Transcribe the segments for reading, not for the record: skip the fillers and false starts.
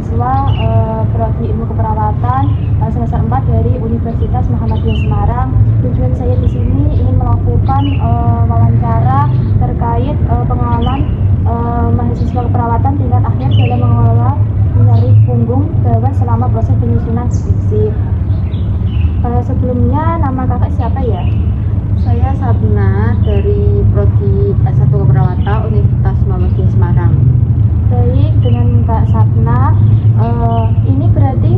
mahasiswa Prodi Ilmu Keperawatan semester 4 dari Universitas Muhammadiyah Semarang. Tujuan saya di sini ingin melakukan wawancara terkait pengalaman mahasiswa keperawatan tingkat akhir dalam mengelola nyeri punggung bawah selama proses penyusunan skripsi. Sebelumnya nama kakak siapa ya? Saya Sabna dari Prodi S1 Keperawatan Universitas Muhammadiyah Semarang. Baik, dengan Kak Sabna, ini berarti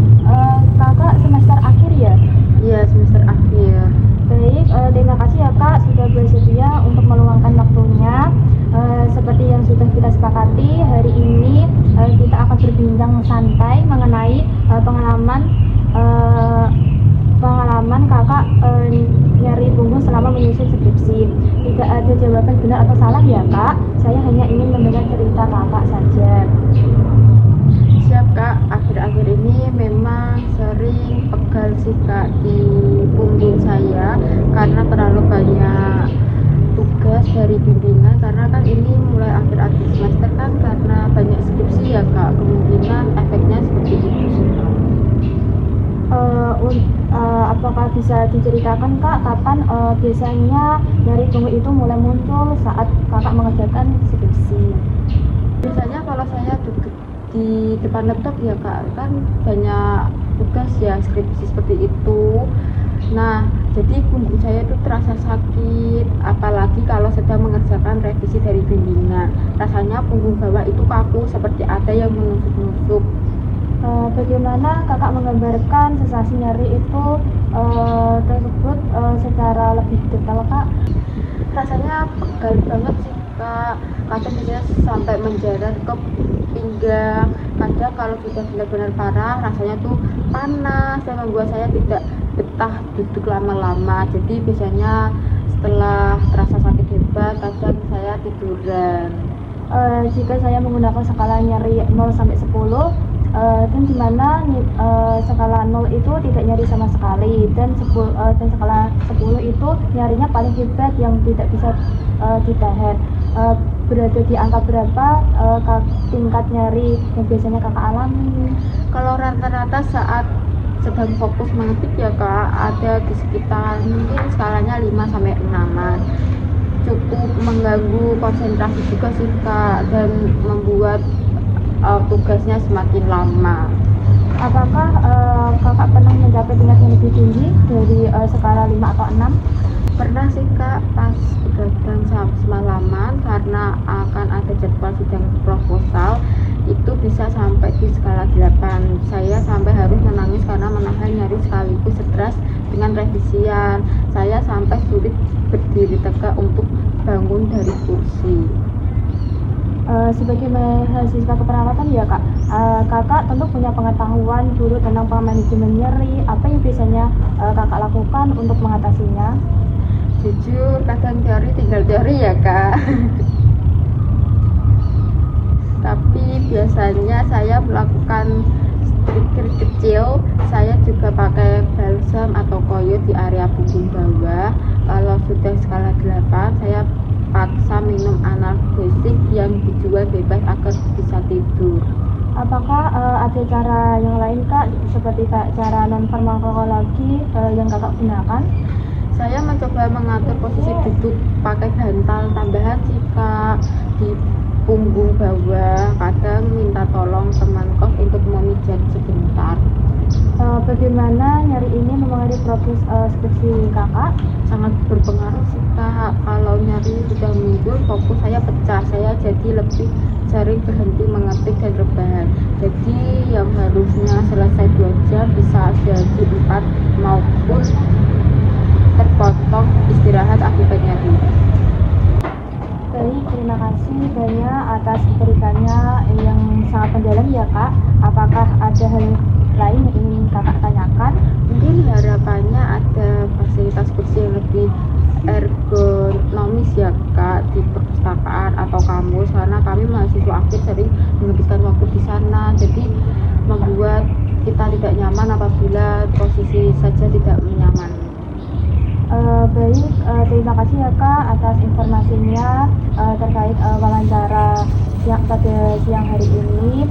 kakak semester akhir ya? Iya, semester akhir. Baik, terima kasih ya Kak sudah bersedia untuk meluangkan waktunya. Seperti yang sudah kita sepakati, hari ini kita akan berbincang santai mengenai pengalaman kakak nyeri punggung selama menyusun skripsi. Tidak ada jawaban benar atau salah ya Kak, saya hanya ingin mendengar cerita kakak saja. Siap Kak, akhir-akhir ini memang sering pegal sih Kak di punggung saya karena terlalu banyak tugas dari bimbingan, karena kan ini mulai akhir-akhir semester kan karena banyak skripsi ya Kak, kemungkinan efeknya seperti itu sih Kak. Apakah bisa diceritakan Kak kapan biasanya nyeri punggung itu mulai muncul saat kakak mengerjakan skripsi? Biasanya kalau saya duduk di depan laptop ya Kak, kan banyak tugas ya skripsi seperti itu. Nah, jadi punggung saya itu terasa sakit, apalagi kalau sedang mengerjakan revisi dari bimbingan. Rasanya punggung bawah itu kaku seperti ada yang menusuk-nusuk. Bagaimana kakak menggambarkan sensasi nyeri itu tersebut secara lebih detail Kak? Rasanya pegal banget sih Kak, kadang bisa sampai menjalar ke pinggang. Kadang kalau sudah benar-benar parah rasanya tuh panas dan membuat saya tidak betah duduk lama-lama. Jadi biasanya setelah terasa sakit hebat kadang saya tiduran. Jika saya menggunakan skala nyeri 0 sampai 10, dan dimana skala 0 itu tidak nyeri sama sekali, dan skala 10 itu nyarinya paling hebat yang tidak bisa ditahan. Berada di angka berapa tingkat nyeri yang biasanya kakak alami? Kalau rata-rata saat sedang fokus mengetik ya Kak, ada di sekitar mungkin skalanya 5 sampai 6-an. Cukup mengganggu konsentrasi juga sih Kak, dan membuat tugasnya semakin lama. Apakah kakak pernah mencapai tingkat yang lebih tinggi dari skala 5 atau 6? Pernah sih Kak, pas begadang semalaman karena akan ada jadwal sidang proposal, itu bisa sampai di skala 8. Saya sampai harus menangis karena menahan nyeri sekaligus stres dengan revisian. Saya sampai sulit berdiri tegak untuk bangun dari kursi. Sebagai mahasiswa keperawatan ya Kak, kakak tentu punya pengetahuan dulu tentang manajemen nyeri. Apa yang biasanya kakak lakukan untuk mengatasinya? Jujur kadang teori tinggal teori ya Kak. Tapi biasanya saya melakukan trigger kecil. Saya juga pakai balsam atau koyo di area punggung bawah. Kalau sudah skala 8, saya paksa minum analgesik yang dijual bebas agar bisa tidur. Apakah ada cara yang lain Kak, seperti cara non farmakologi yang kakak gunakan? Saya mencoba mengatur posisi duduk pakai bantal tambahan sih Kak di punggung bawah. Kadang minta tolong teman kos untuk memijat sebentar. Bagaimana nyeri ini mempengaruhi proses skripsi kakak? Sangat berpengaruh sih Kak. Kalau nyeri sudah muncul, fokus saya pecah. Saya jadi lebih sering berhenti mengetik dan rebahan. Jadi yang harusnya selesai 2 jam bisa jadi 4, maupun terpotong istirahat akibat nyeri. Baik, terima kasih banyak atas berikannya yang sangat mendalam ya Kak. Apakah ada hal lain yang ingin kakak tanyakan? Mungkin harapannya ada fasilitas kursi yang lebih ergonomis ya Kak di perpustakaan atau kampus, karena kami mahasiswa akhir sering menghabiskan waktu di sana, jadi membuat kita tidak nyaman apabila posisi saja tidak nyaman. Baik, terima kasih ya Kak atas informasinya terkait wawancara pada siang hari ini.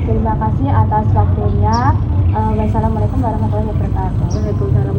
Terima kasih atas waktunya. Wassalamualaikum warahmatullahi wabarakatuh. Waalaikumsalam